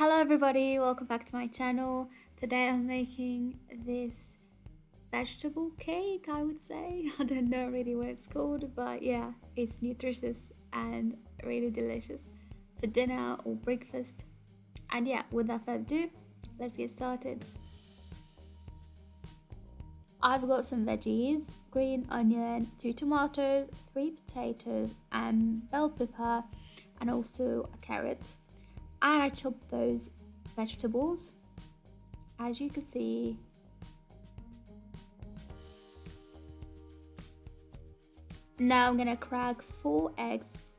Hello everybody, welcome back to my channel. Today I'm making this vegetable cake, I would say. I don't know really what it's called, but yeah, it's nutritious and really delicious for dinner or breakfast. And yeah, without further ado, let's get started. I've got some veggies, green onion, 2 tomatoes, 3 potatoes, and bell pepper, and also a carrot. And I chopped those vegetables, as you can see. Now I'm gonna crack 4 eggs.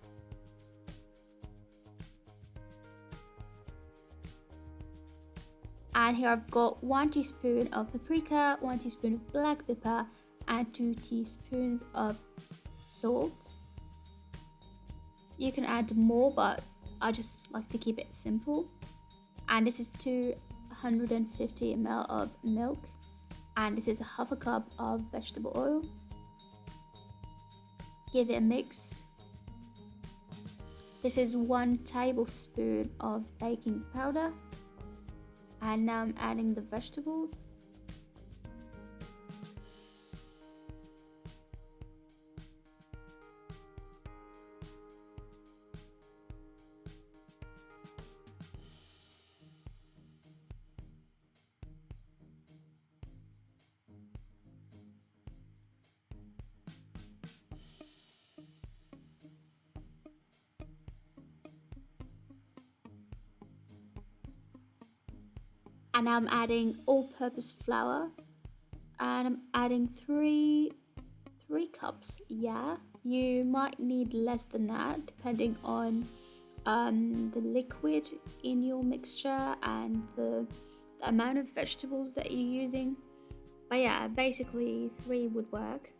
And here I've got 1 teaspoon of paprika, 1 teaspoon of black pepper, and 2 teaspoons of salt. You can add more, but I just like to keep it simple. And this is 250 ml of milk, and this is a half a cup of vegetable oil. Give it a mix. This is 1 tablespoon of baking powder, and now I'm adding the vegetables. And I'm adding all-purpose flour, and I'm adding three cups. Yeah, you might need less than that depending on the liquid in your mixture and the amount of vegetables that you're using. But yeah, basically 3 would work.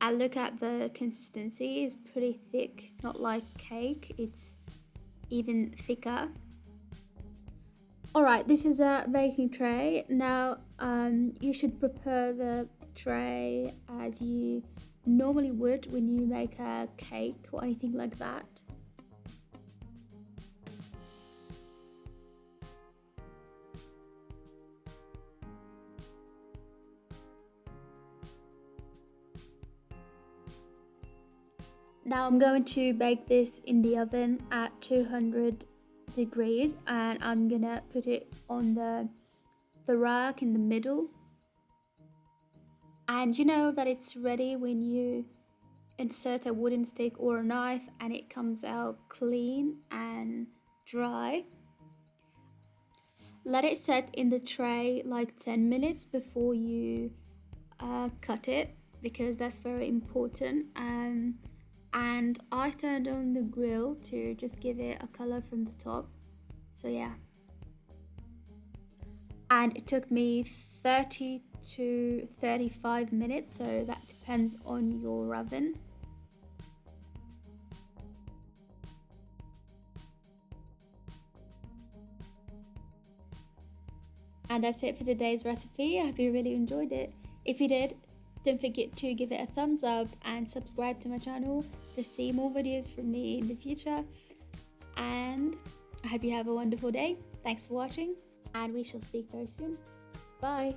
And look at the consistency, it's pretty thick. It's not like cake, it's even thicker. Alright, this is a baking tray. Now you should prepare the tray as you normally would when you make a cake or anything like that. Now I'm going to bake this in the oven at 200 degrees, and I'm gonna put it on the rack in the middle. And you know that it's ready when you insert a wooden stick or a knife and it comes out clean and dry. Let it set in the tray like 10 minutes before you cut it, because that's very important. And I turned on the grill to just give it a color from the top. So yeah. And it took me 30 to 35 minutes, so that depends on your oven. And that's it for today's recipe. I hope you really enjoyed it. If you did, don't forget to give it a thumbs up and subscribe to my channel to see more videos from me in the future. And I hope you have a wonderful day. Thanks for watching, and we shall speak very soon. Bye.